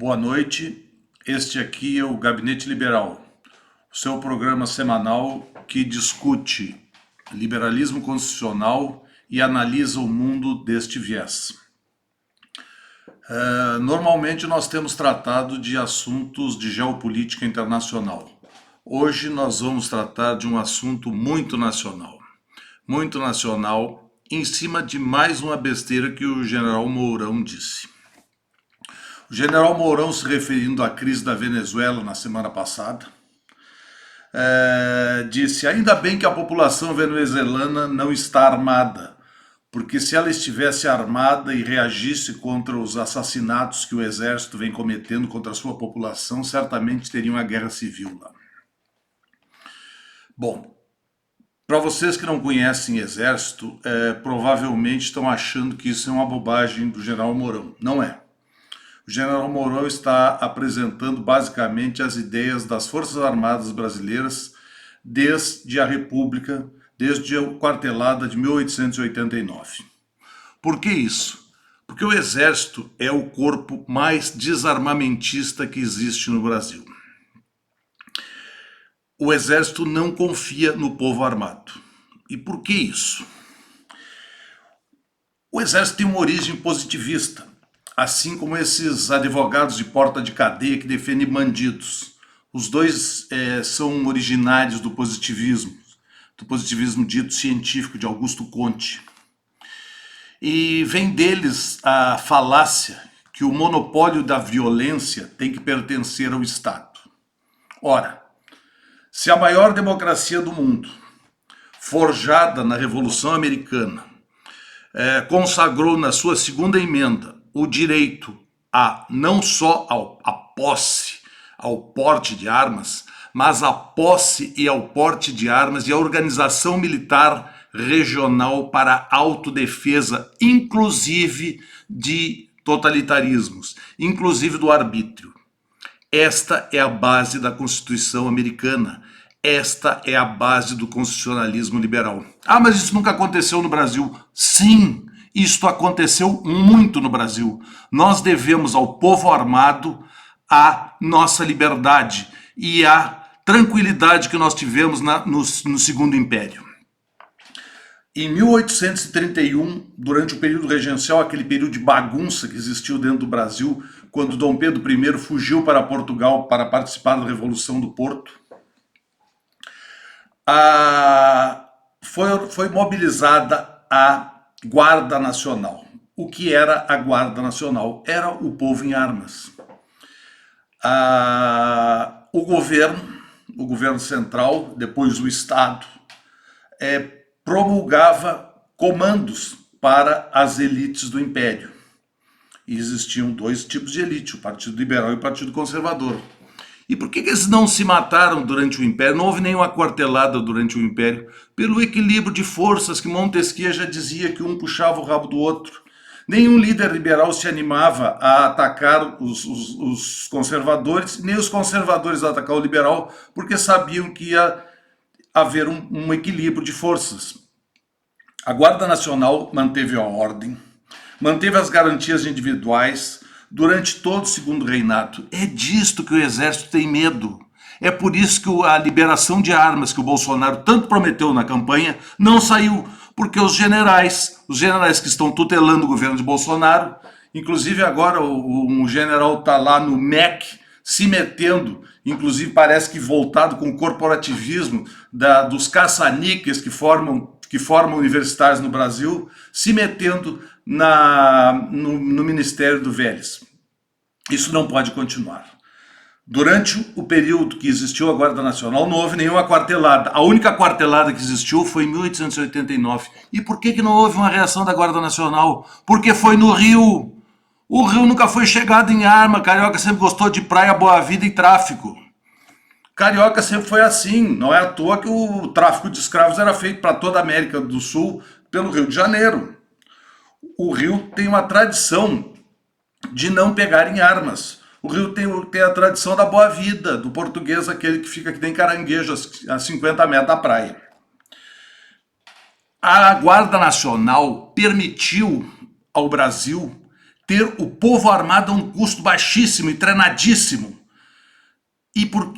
Boa noite, este aqui é o Gabinete Liberal, o seu programa semanal que discute liberalismo constitucional e analisa o mundo deste viés. Normalmente nós temos tratado de assuntos de geopolítica internacional. Hoje nós vamos tratar de um assunto muito nacional, em cima de mais uma besteira que o general Mourão disse. O general Mourão, se referindo à crise da Venezuela na semana passada, disse: ainda bem que a população venezuelana não está armada, porque se ela estivesse armada e reagisse contra os assassinatos que o exército vem cometendo contra a sua população, certamente teria uma guerra civil lá. Bom, para vocês que não conhecem exército, provavelmente estão achando que isso é uma bobagem do general Mourão. Não é. O general Mourão está apresentando basicamente as ideias das Forças Armadas brasileiras desde a República, desde a quartelada de 1889. Por que isso? Porque o Exército é o corpo mais desarmamentista que existe no Brasil. O Exército não confia no povo armado. E por que isso? O Exército tem uma origem positivista, assim como esses advogados de porta de cadeia que defendem bandidos. Os dois são originários do positivismo dito científico de Augusto Comte. E vem deles a falácia que o monopólio da violência tem que pertencer ao Estado. Ora, se a maior democracia do mundo, forjada na Revolução Americana, consagrou na sua segunda emenda o direito a não só a posse, ao porte de armas, mas a posse e ao porte de armas e a organização militar regional para autodefesa, inclusive de totalitarismos, inclusive do arbítrio. Esta é a base da Constituição americana. Esta é a base do constitucionalismo liberal. Ah, mas isso nunca aconteceu no Brasil. Sim, isto aconteceu muito no Brasil. Nós devemos ao povo armado a nossa liberdade e a tranquilidade que nós tivemos no Segundo Império. Em 1831, durante o período regencial, aquele período de bagunça que existiu dentro do Brasil, quando Dom Pedro I fugiu para Portugal para participar da Revolução do Porto, foi mobilizada a Guarda Nacional. O que era a Guarda Nacional? Era o povo em armas. O governo central, depois o Estado, promulgava comandos para as elites do Império. E existiam dois tipos de elite, o Partido Liberal e o Partido Conservador. E por que eles não se mataram durante o Império? Não houve nenhuma quartelada durante o Império. Pelo equilíbrio de forças que Montesquieu já dizia que um puxava o rabo do outro. Nenhum líder liberal se animava a atacar os conservadores, nem os conservadores a atacar o liberal, porque sabiam que ia haver um equilíbrio de forças. A Guarda Nacional manteve a ordem, manteve as garantias individuais durante todo o Segundo Reinado. É disto que o Exército tem medo. É por isso que a liberação de armas que o Bolsonaro tanto prometeu na campanha não saiu, porque os generais que estão tutelando o governo de Bolsonaro, inclusive agora um general está lá no MEC se metendo, inclusive parece que voltado com o corporativismo dos caça-níqueis que formam universitários no Brasil, se metendo no Ministério do Vélez. Isso não pode continuar. Durante o período que existiu a Guarda Nacional, não houve nenhuma quartelada. A única quartelada que existiu foi em 1889. E por que não houve uma reação da Guarda Nacional? Porque foi no Rio. O Rio nunca foi chegado em arma. Carioca sempre gostou de praia, boa vida e tráfico. Carioca sempre foi assim. Não é à toa que o tráfico de escravos era feito para toda a América do Sul pelo Rio de Janeiro. O Rio tem uma tradição de não pegar em armas. O Rio tem a tradição da boa vida, do português, aquele que fica que nem caranguejo a 50 metros da praia. A Guarda Nacional permitiu ao Brasil ter o povo armado a um custo baixíssimo e treinadíssimo. E por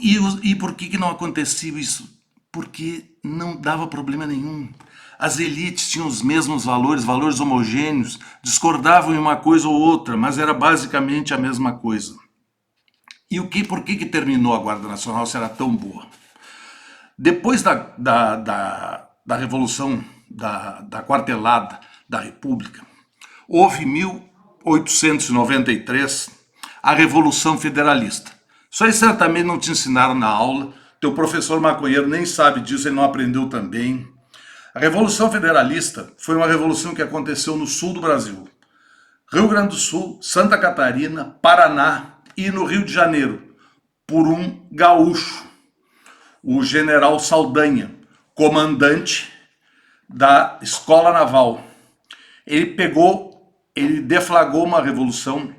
que não acontecia isso? Porque não dava problema nenhum. As elites tinham os mesmos valores, valores homogêneos, discordavam em uma coisa ou outra, mas era basicamente a mesma coisa. E por que terminou a Guarda Nacional se era tão boa? Depois da Revolução, da quartelada da República, houve em 1893 a Revolução Federalista. Isso aí certamente não te ensinaram na aula, teu professor maconheiro nem sabe disso, ele não aprendeu também. A Revolução Federalista foi uma revolução que aconteceu no sul do Brasil. Rio Grande do Sul, Santa Catarina, Paraná e no Rio de Janeiro, por um gaúcho, o general Saldanha, comandante da Escola Naval. Ele deflagrou uma revolução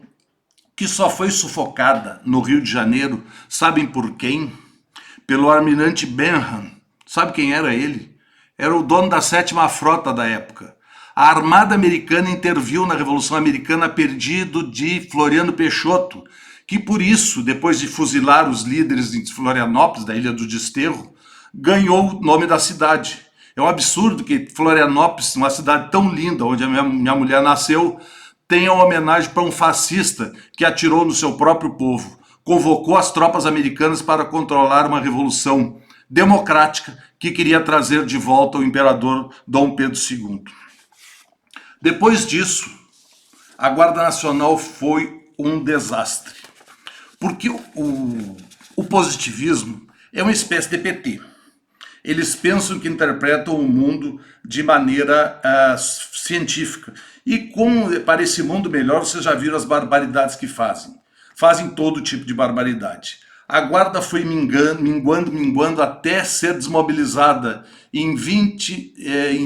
que só foi sufocada no Rio de Janeiro, sabem por quem? Pelo almirante Benham. Sabe quem era ele? Era o dono da 7ª Frota da época. A Armada Americana interviu na Revolução Americana a pedido de Floriano Peixoto, que por isso, depois de fuzilar os líderes de Florianópolis, da Ilha do Desterro, ganhou o nome da cidade. É um absurdo que Florianópolis, uma cidade tão linda, onde a minha mulher nasceu, tenha uma homenagem para um fascista que atirou no seu próprio povo. Convocou as tropas americanas para controlar uma revolução democrática que queria trazer de volta o imperador Dom Pedro II. Depois disso, a Guarda Nacional foi um desastre. Porque o positivismo é uma espécie de PT. Eles pensam que interpretam o mundo de maneira científica. E para esse mundo melhor, vocês já viram as barbaridades que fazem. Fazem todo tipo de barbaridade. A guarda foi minguando até ser desmobilizada em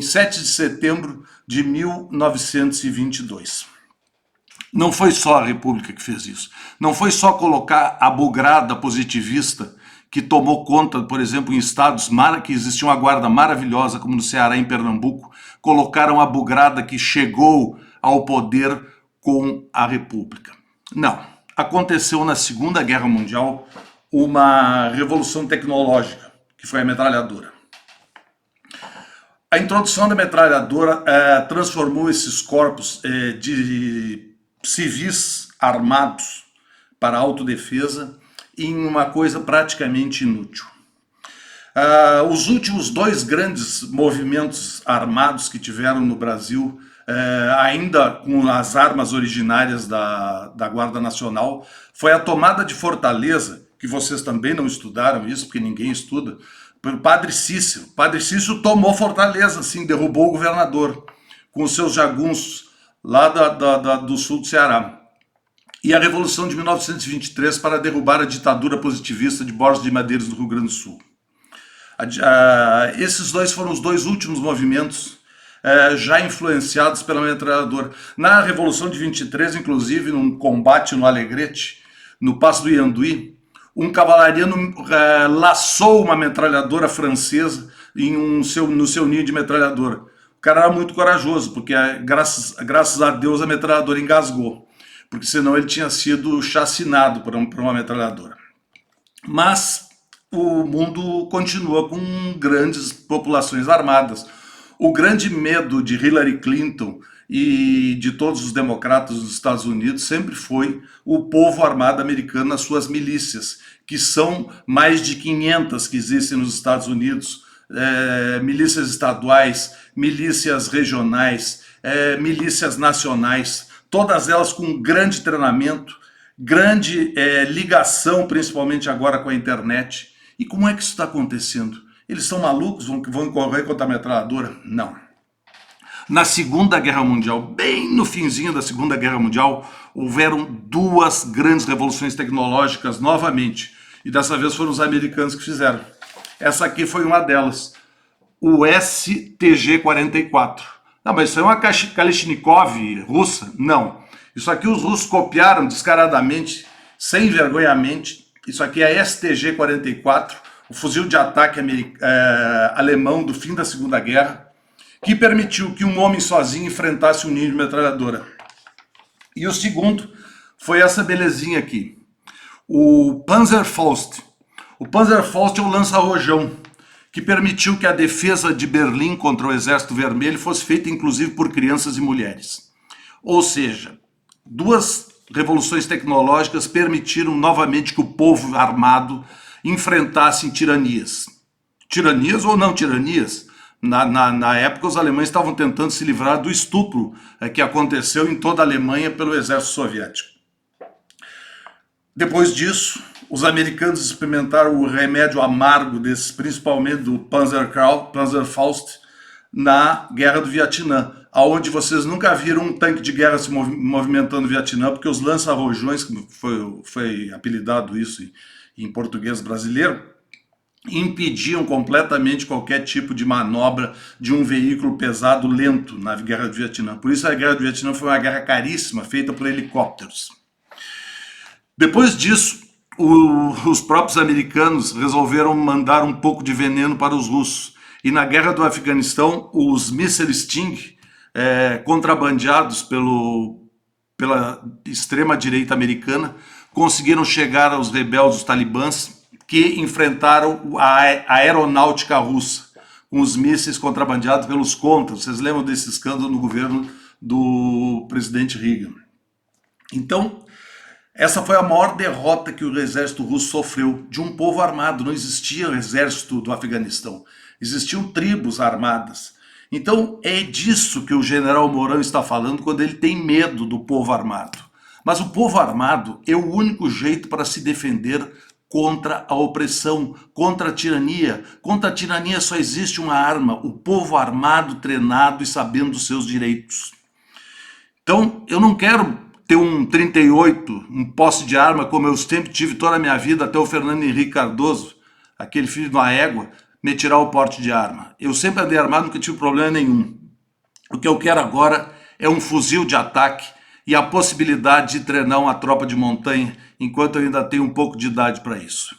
7 de setembro de 1922. Não foi só a República que fez isso. Não foi só colocar a bugrada positivista que tomou conta, por exemplo, em estados que existia uma guarda maravilhosa, como no Ceará e em Pernambuco, colocaram a bugrada que chegou ao poder com a República. Não. Aconteceu na Segunda Guerra Mundial uma revolução tecnológica, que foi a metralhadora. A introdução da metralhadora transformou esses corpos de civis armados para autodefesa em uma coisa praticamente inútil. Os últimos 2 grandes movimentos armados que tiveram no Brasil, ainda com as armas originárias da Guarda Nacional, foi a tomada de Fortaleza, que vocês também não estudaram isso, porque ninguém estuda, pelo Padre Cícero. Padre Cícero tomou Fortaleza, sim, derrubou o governador, com os seus jagunços lá do sul do Ceará. E a Revolução de 1923 para derrubar a ditadura positivista de Borges de Medeiros do Rio Grande do Sul. Esses 2 foram os 2 últimos movimentos já influenciados pela metralhadora. Na Revolução de 23, inclusive, num combate no Alegrete, no Passo do Ianduí, um cavalariano laçou uma metralhadora francesa no seu ninho de metralhadora. O cara era muito corajoso, porque graças a Deus a metralhadora engasgou, porque senão ele tinha sido chacinado por uma metralhadora. Mas o mundo continua com grandes populações armadas. O grande medo de Hillary Clinton e de todos os democratas dos Estados Unidos sempre foi o povo armado americano nas suas milícias, que são mais de 500 que existem nos Estados Unidos, milícias estaduais, milícias regionais, milícias nacionais, todas elas com grande treinamento, grande ligação, principalmente agora com a internet. E como é que isso está acontecendo? Eles são malucos, vão correr contra a metralhadora? Não. Na Segunda Guerra Mundial, bem no finzinho da Segunda Guerra Mundial, houveram 2 grandes revoluções tecnológicas novamente. E dessa vez foram os americanos que fizeram. Essa aqui foi uma delas, o STG-44. Não, mas isso é uma Kalashnikov russa? Não. Isso aqui os russos copiaram descaradamente, sem vergonhamente. Isso aqui é a STG-44, o fuzil de ataque alemão do fim da Segunda Guerra, que permitiu que um homem sozinho enfrentasse um ninho de metralhadora. E o segundo foi essa belezinha aqui, o Panzerfaust. O Panzerfaust é um lança-rojão que permitiu que a defesa de Berlim contra o Exército Vermelho fosse feita inclusive por crianças e mulheres. Ou seja, duas revoluções tecnológicas permitiram novamente que o povo armado enfrentasse tiranias. Tiranias ou não tiranias. Na época, os alemães estavam tentando se livrar do estupro que aconteceu em toda a Alemanha pelo exército soviético. Depois disso, os americanos experimentaram o remédio amargo desses, principalmente do Panzerfaust, na Guerra do Vietnã, aonde vocês nunca viram um tanque de guerra se movimentando no Vietnã, porque os lança-rojões, que foi apelidado isso em português brasileiro, impediam completamente qualquer tipo de manobra de um veículo pesado lento na Guerra do Vietnã. Por isso a Guerra do Vietnã foi uma guerra caríssima, feita por helicópteros. Depois disso, os próprios americanos resolveram mandar um pouco de veneno para os russos. E na Guerra do Afeganistão, os mísseis Sting, contrabandeados pela extrema-direita americana, conseguiram chegar aos rebeldes, os talibãs, que enfrentaram a aeronáutica russa, com os mísseis contrabandeados pelos contras. Vocês lembram desse escândalo no governo do presidente Reagan? Então, essa foi a maior derrota que o exército russo sofreu de um povo armado. Não existia o exército do Afeganistão, existiam tribos armadas. Então é disso que o general Mourão está falando quando ele tem medo do povo armado. Mas o povo armado é o único jeito para se defender contra a opressão, contra a tirania. Contra a tirania só existe uma arma: o povo armado, treinado e sabendo dos seus direitos. Então eu não quero ter um 38, um posse de arma, como eu sempre tive toda a minha vida, até o Fernando Henrique Cardoso, aquele filho de uma égua, me tirar o porte de arma. Eu sempre andei armado, nunca tive problema nenhum. O que eu quero agora é um fuzil de ataque e a possibilidade de treinar uma tropa de montanha, enquanto eu ainda tenho um pouco de idade para isso.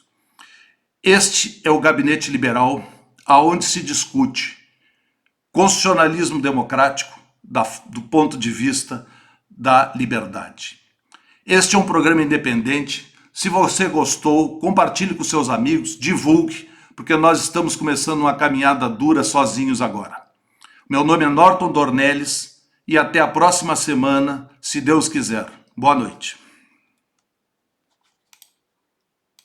Este é o Gabinete Liberal, aonde se discute constitucionalismo democrático do ponto de vista da liberdade. Este é um programa independente. Se você gostou, compartilhe com seus amigos, divulgue, porque nós estamos começando uma caminhada dura sozinhos agora. Meu nome é Norton Dornelles e até a próxima semana, se Deus quiser. Boa noite.